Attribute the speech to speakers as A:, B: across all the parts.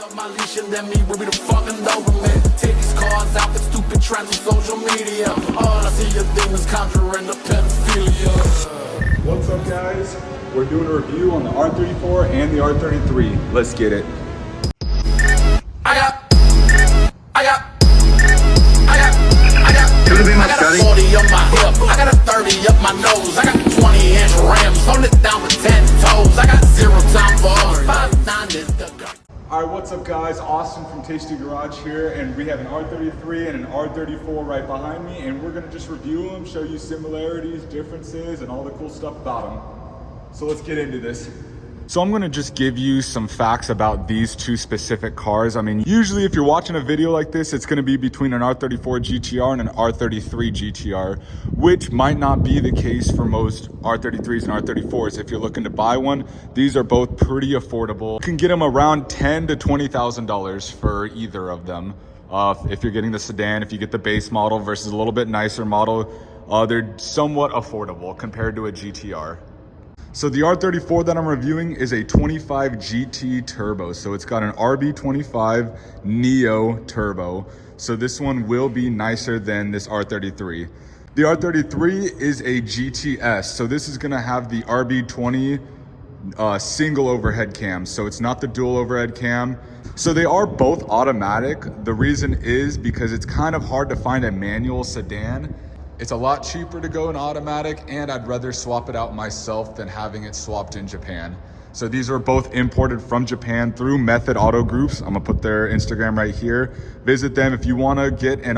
A: up my leash and let me rip it the fucking Doberman. Take these cars out for stupid trends on social media. All I see are demons conjuring the pedophilia.
B: What's up, guys? We're doing a review on the R34 and the R33. Let's get it.
A: I got 40 up my hip, I got a 30 up my nose, I got 20-inch rims, hold it down with 10 toes, I got 0 time for 5'9" is the gun.
B: All right, what's up, guys? Austin from Tasty Garage here, and we have an R33 and an R34 right behind me, and we're gonna just review them, show you similarities, differences, and all the cool stuff about them. So let's get into this. So I'm gonna just give you some facts about these two specific cars. I mean, usually if you're watching a video like this, it's gonna be between an R34 GTR and an R33 GTR, which might not be the case for most R33s and R34s. If you're looking to buy one, these are both pretty affordable. You can get them around $10,000 to $20,000 for either of them. If you're getting the sedan, if you get the base model versus a little bit nicer model, they're somewhat affordable compared to a GTR. So the R34 that I'm reviewing is a 25 GT turbo. So it's got an RB25 Neo turbo. So this one will be nicer than this R33. The R33 is a GTS. So this is gonna have the RB20 single overhead cam. So it's not the dual overhead cam. So they are both automatic. The reason is because it's kind of hard to find a manual sedan. It's a lot cheaper to go in automatic, and I'd rather swap it out myself than having it swapped in Japan. So these are both imported from Japan through Methodautogroup. I'm gonna put their Instagram right here. Visit them if you wanna get an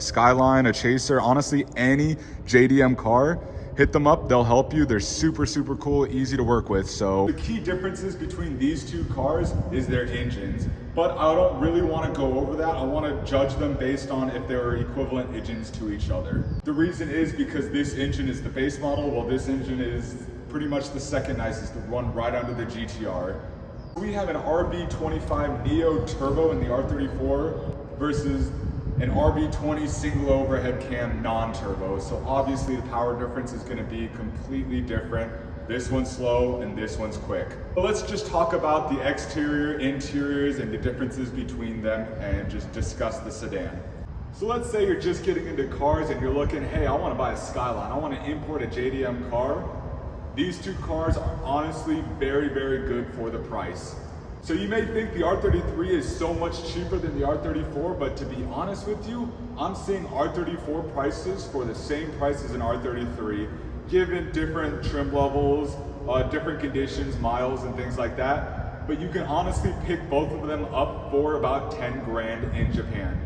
B: Skyline, a Chaser, honestly, any JDM car, hit them up, they'll help you. They're super, super cool, easy to work with. So the key differences between these two cars is their engines, but I don't really wanna go over that. I wanna judge them based on if they're equivalent engines to each other. The reason is because this engine is the base model, while this engine is pretty much the second nicest, the one right under the GTR. We have an RB25 Neo Turbo in the R34 versus an RB20 single overhead cam non-turbo. So obviously the power difference is gonna be completely different. This one's slow and this one's quick. But let's just talk about the exterior, interiors, and the differences between them and just discuss the sedan. So let's say you're just getting into cars and you're looking, hey, I wanna buy a Skyline. I wanna import a JDM car. These two cars are honestly very, very good for the price. So you may think the R33 is so much cheaper than the R34, but to be honest with you, I'm seeing R34 prices for the same price as an R33, given different trim levels, different conditions, miles, and things like that. But you can honestly pick both of them up for about 10 grand in Japan.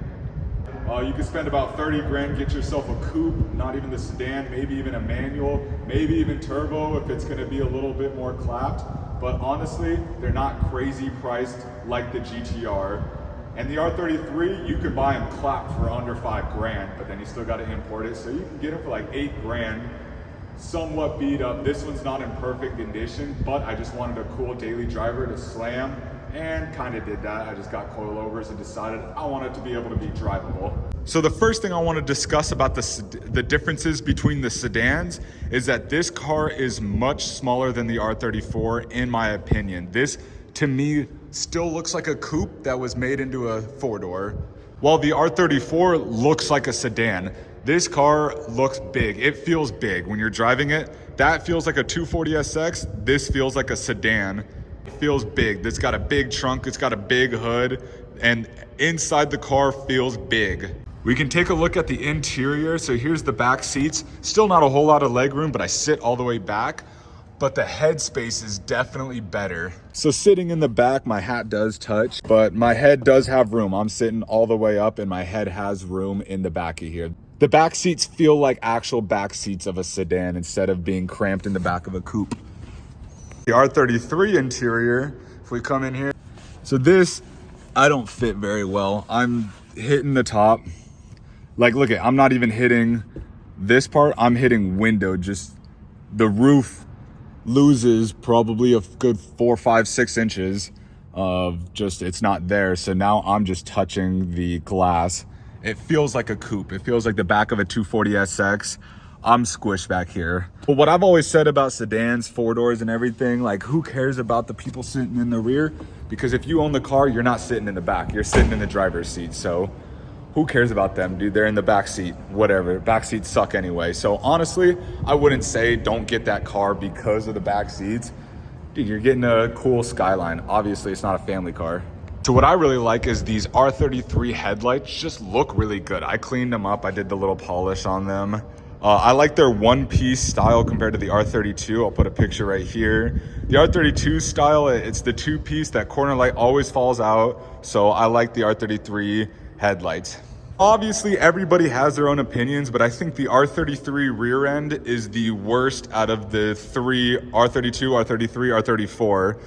B: You can spend about 30 grand, get yourself a coupe, not even the sedan, maybe even a manual, maybe even turbo if it's gonna be a little bit more clapped. But honestly, they're not crazy priced like the GTR. And the R33, you could buy them clapped for under 5 grand, but then you still gotta import it. So you can get them for like 8 grand, somewhat beat up. This one's not in perfect condition, but I just wanted a cool daily driver to slam, and kind of did that. I just got coilovers and decided I wanted to be able to be drivable. So the first thing I want to discuss about the differences between the sedans is that this car is much smaller than the R34, in my opinion. This, to me, still looks like a coupe that was made into a 4-door, while the R34 looks like a sedan. This car looks big. It feels big when you're driving it. That feels like a 240SX. This feels like a sedan. It feels big. It's got a big trunk, it's got a big hood, and inside the car feels big. We can take a look at the interior. So here's the back seats. Still not a whole lot of leg room, but I sit all the way back. But the head space is definitely better. So sitting in the back, my hat does touch, but my head does have room. I'm sitting all the way up and my head has room in the back of here. The back seats feel like actual back seats of a sedan instead of being cramped in the back of a coupe. The R33 interior, if we come in here, so this, I don't fit very well. I'm hitting the top. Like, look at, I'm not even hitting this part. I'm hitting window, just the roof loses probably a good 4, 5, 6 inches of just, it's not there. So now I'm just touching the glass. It feels like a coupe. It feels like the back of a 240SX. I'm squished back here. But what I've always said about sedans, 4-doors and everything, like, who cares about the people sitting in the rear? Because if you own the car, you're not sitting in the back, you're sitting in the driver's seat. So who cares about them, dude? They're in the back seat, whatever. Back seats suck anyway. So honestly, I wouldn't say don't get that car because of the back seats. Dude, you're getting a cool Skyline. Obviously, it's not a family car. So what I really like is these R33 headlights just look really good. I cleaned them up. I did the little polish on them. I like their one-piece style compared to the R32. I'll put a picture right here. The R32 style, it's the two-piece. That corner light always falls out. So I like the R33 headlights. Obviously, everybody has their own opinions, but I think the R33 rear end is the worst out of the three, R32, R33, R34.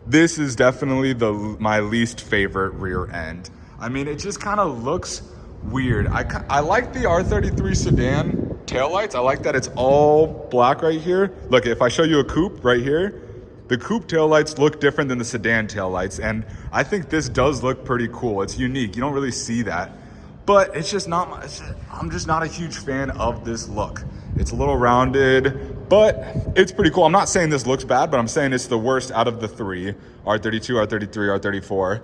B: This is definitely my least favorite rear end. I mean, it just kind of looks weird. I like the R33 sedan taillights. I like that it's all black right here. Look, if I show you a coupe right here, the coupe taillights look different than the sedan taillights, and I think this does look pretty cool. It's unique. You don't really see that. But it's just not, I'm just not a huge fan of this look. It's a little rounded, but it's pretty cool. I'm not saying this looks bad, but I'm saying it's the worst out of the three, R32, R33, R34.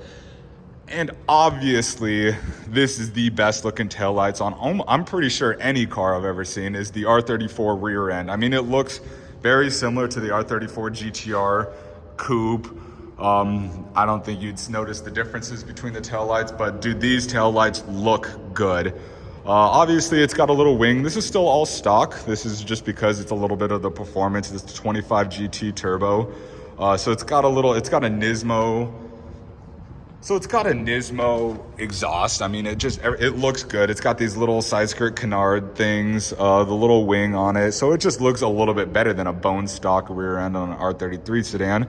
B: And obviously, this is the best looking taillights on, I'm pretty sure any car I've ever seen is the R34 rear end. I mean, it looks very similar to the R34 GTR coupe. I don't think you'd notice the differences between the taillights, but dude, these taillights look good. Obviously, it's got a little wing. This is still all stock. This is just because it's a little bit of the performance. It's the 25 GT turbo. So it's got a Nismo. So it's got a Nismo exhaust. I mean, it looks good. It's got these little side skirt canard things, the little wing on it. So it just looks a little bit better than a bone stock rear end on an R33 sedan.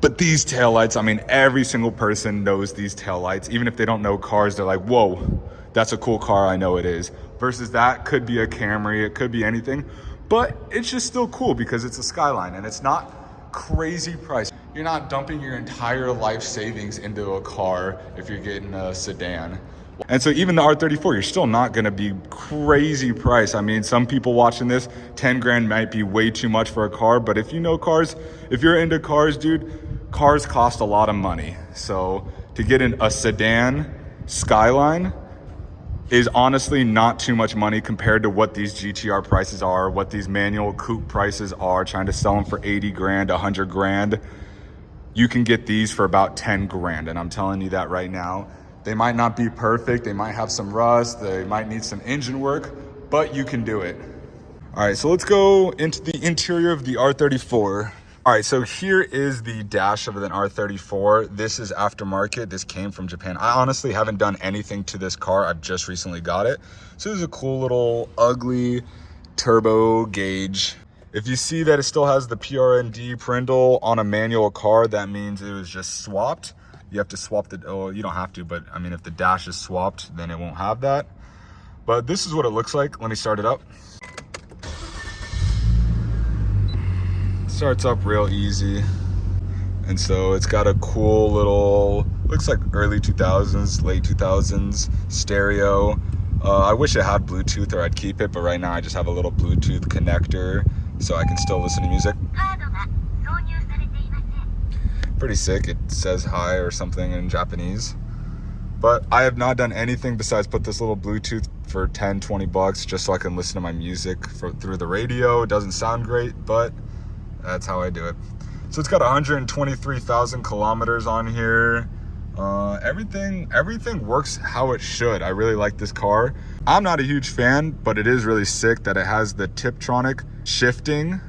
B: But these taillights, I mean, every single person knows these taillights. Even if they don't know cars, they're like, whoa, that's a cool car, I know it is. Versus that could be a Camry, it could be anything. But it's just still cool because it's a Skyline and it's not crazy price. You're not dumping your entire life savings into a car if you're getting a sedan. And so even the R34, you're still not gonna be crazy price. I mean, some people watching this, 10 grand might be way too much for a car, but if you know cars, if you're into cars, dude, cars cost a lot of money. So to get in a sedan Skyline is honestly not too much money compared to what these GTR prices are, what these manual coupe prices are, trying to sell them for 80 grand, 100 grand. You can get these for about 10 grand. And I'm telling you that right now. They might not be perfect. They might have some rust. They might need some engine work, but you can do it. All right, so let's go into the interior of the R34. All right, so here is the dash of an R34. This is aftermarket. This came from Japan. I honestly haven't done anything to this car. I've just recently got it. So this is a cool little ugly turbo gauge. If you see that it still has the PRND prindle on a manual car, that means it was just swapped. You have to swap the, oh, you don't have to, but I mean, if the dash is swapped, then it won't have that. But this is what it looks like. Let me start it up. Starts up real easy. And so it's got a cool little, looks like early 2000s, late 2000s stereo. I wish it had Bluetooth or I'd keep it, but right now I just have a little Bluetooth connector so I can still listen to music. Pretty sick. It says hi or something in Japanese. But I have not done anything besides put this little Bluetooth for 10, 20 bucks just so I can listen to my music through the radio. It doesn't sound great, but that's how I do it. So it's got 123,000 kilometers on here. Everything works how it should. I really like this car. I'm not a huge fan, but it is really sick that it has the Tiptronic shifting.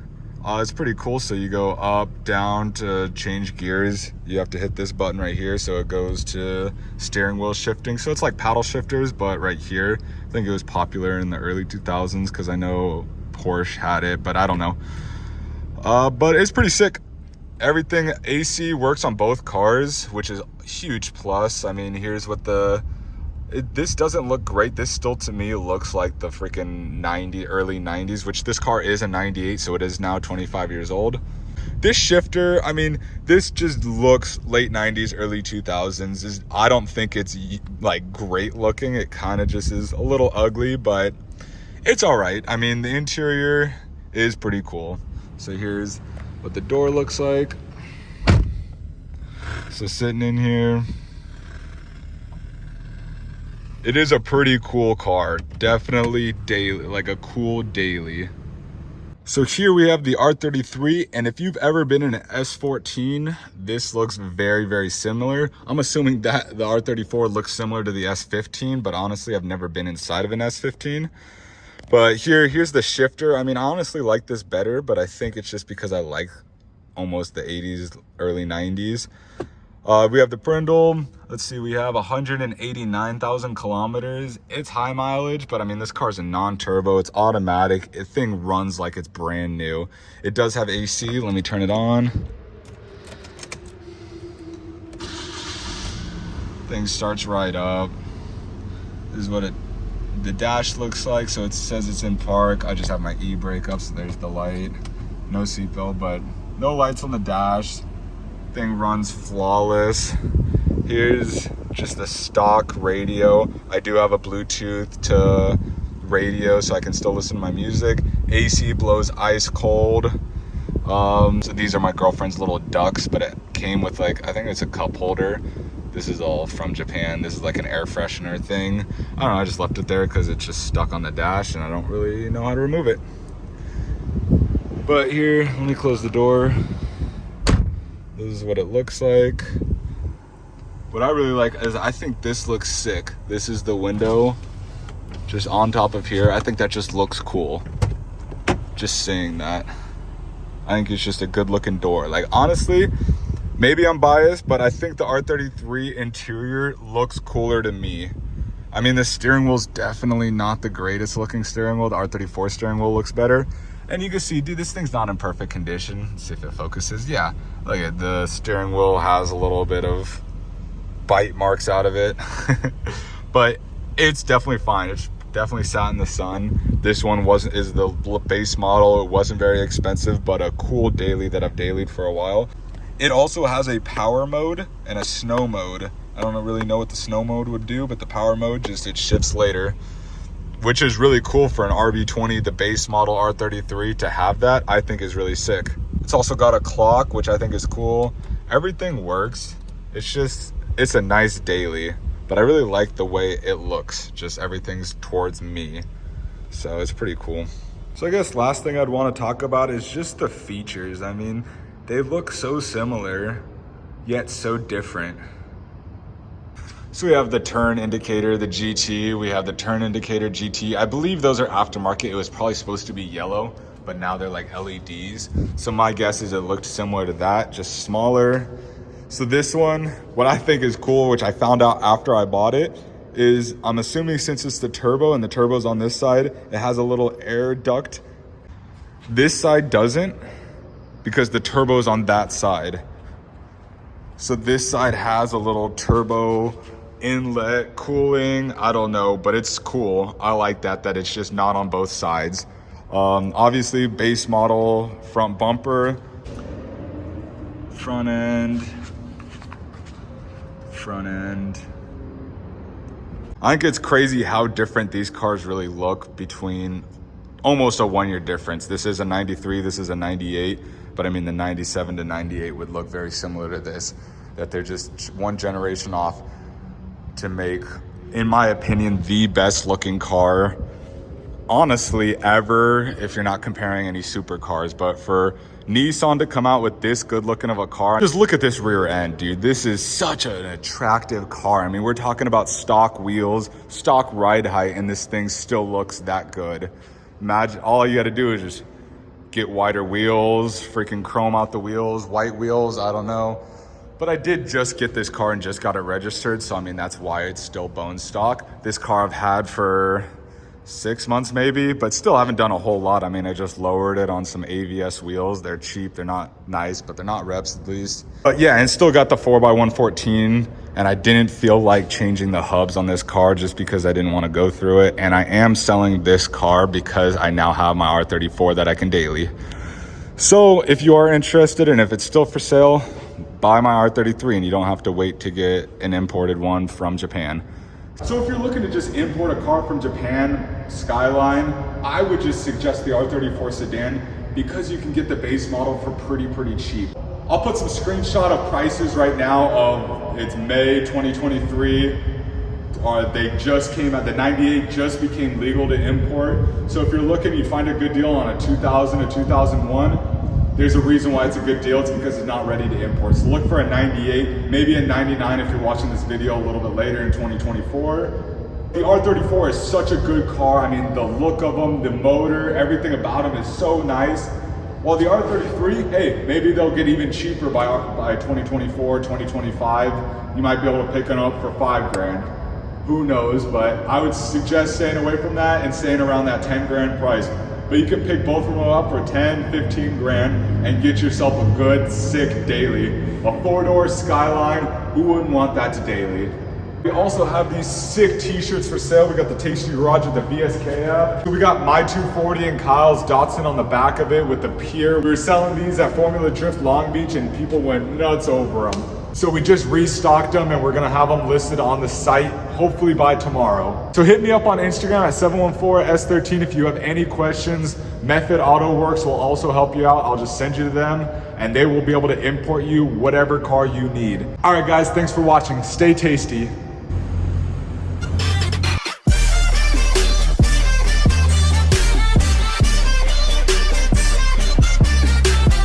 B: It's pretty cool. So you go up, down to change gears. You have to hit this button right here. So it goes to steering wheel shifting. So it's like paddle shifters, but right here. I think it was popular in the early 2000s because I know Porsche had it, but I don't know. But it's pretty sick. Everything AC works on both cars, which is a huge plus. I mean, here's what this doesn't look great. This still to me looks like the freaking early 90s, which this car is a 98, so it is now 25 years old. This shifter, I mean, this just looks late 90s, early 2000s. I don't think it's like great looking. It kind of just is a little ugly, but it's all right. I mean, the interior is pretty cool. So here's what the door looks like. So sitting in here, it is a pretty cool car. Definitely daily, like a cool daily. So here we have the R33, and if you've ever been in an S14, this looks very, very similar. I'm assuming that the R34 looks similar to the S15, but honestly, I've never been inside of an S15. But here's the shifter. I mean, I honestly like this better, but I think it's just because I like almost the 80s, early 90s. We have the brindle. Let's see, we have 189,000 kilometers. It's high mileage, but I mean, this car's a non-turbo. It's automatic. The thing runs like it's brand new. It does have AC. Let me turn it on. Thing starts right up. This is what the dash looks like. So it says it's in park. I just have my e-brake up, so there's the light. No seatbelt, but no lights on the dash. Thing runs flawless. Here's just the stock radio. I do have a Bluetooth to radio, so I can still listen to my music. AC blows ice cold. So these are my girlfriend's little ducks, but it came with, like, I think it's a cup holder. This is all from Japan. This is like an air freshener thing. I don't know, I just left it there because it's just stuck on the dash and I don't really know how to remove it. But here, let me close the door. This is what it looks like. What I really like is, I think this looks sick. This is the window just on top of here. I think that just looks cool. Just saying that. I think it's just a good looking door. Like, honestly, maybe I'm biased, but I think the R33 interior looks cooler to me. I mean, the steering wheel's definitely not the greatest looking steering wheel. The R34 steering wheel looks better. And you can see, dude, this thing's not in perfect condition. Let's see if it focuses. Yeah, look at the steering wheel has a little bit of bite marks out of it. But it's definitely fine. It's definitely sat in the sun. This one is the base model. It wasn't very expensive, but a cool daily that I've dailied for a while. It also has a power mode and a snow mode. I don't really know what the snow mode would do, but the power mode, just it shifts later, which is really cool for an RB20, the base model R33, to have that, I think is really sick. It's also got a clock, which I think is cool. Everything works. It's a nice daily, but I really like the way it looks. Just everything's towards me. So it's pretty cool. So I guess last thing I'd want to talk about is just the features. I mean, they look so similar, yet so different. So we have the turn indicator, the GT. We have the turn indicator GT. I believe those are aftermarket. It was probably supposed to be yellow, but now they're like LEDs. So my guess is it looked similar to that, just smaller. So this one, what I think is cool, which I found out after I bought it, is I'm assuming since it's the turbo and the turbo's on this side, it has a little air duct. This side doesn't, because the turbo's on that side. So this side has a little turbo inlet cooling. I don't know, but it's cool. I like that it's just not on both sides. Obviously base model front bumper, front end. I think it's crazy how different these cars really look between almost a 1 year difference. This is a 93, this is a 98, but I mean the 97 to 98 would look very similar to this, that they're just one generation off to make, in my opinion, the best looking car, honestly, ever, if you're not comparing any supercars. But for Nissan to come out with this good looking of a car, just look at this rear end, dude. This is such an attractive car. I mean, we're talking about stock wheels, stock ride height, and this thing still looks that good. Imagine, all you gotta do is just get wider wheels, freaking chrome out the wheels, white wheels, I don't know. But I did just get this car and just got it registered, so I mean, that's why it's still bone stock. This car I've had for 6 months maybe, but still haven't done a whole lot. I mean, I just lowered it on some AVS wheels. They're cheap, they're not nice, but they're not reps at least. But yeah, and still got the 4x114, and I didn't feel like changing the hubs on this car just because I didn't want to go through it. And I am selling this car because I now have my R34 that I can daily. So if you are interested, and if it's still for sale, buy my R33 and you don't have to wait to get an imported one from Japan. So if you're looking to just import a car from Japan, Skyline, I would just suggest the R34 Sedan because you can get the base model for pretty cheap. I'll put some screenshot of prices right now of, it's May 2023. They just came out, the 98 just became legal to import. So if you're looking, you find a good deal on a 2000 or 2001, there's a reason why it's a good deal. It's because it's not ready to import. So look for a 98, maybe a 99 if you're watching this video a little bit later in 2024. The R34 is such a good car. I mean, the look of them, the motor, everything about them is so nice. While the R33, hey, maybe they'll get even cheaper by 2024, 2025. You might be able to pick them up for $5,000. Who knows, but I would suggest staying away from that and staying around that 10 grand price. But you can pick both of them up for 10, 15 grand and get yourself a good, sick daily. A four-door Skyline, who wouldn't want that to daily? We also have these sick t-shirts for sale. We got the Tasty Garage with the VSK app. We got my 240 and Kyle's Datsun on the back of it with the Pier. We were selling these at Formula Drift Long Beach and people went nuts over them. So we just restocked them and we're gonna have them listed on the site hopefully by tomorrow. So hit me up on Instagram at 714S13 if you have any questions. Methodautogroup will also help you out. I'll just send you to them and they will be able to import you whatever car you need. All right guys, thanks for watching. Stay tasty.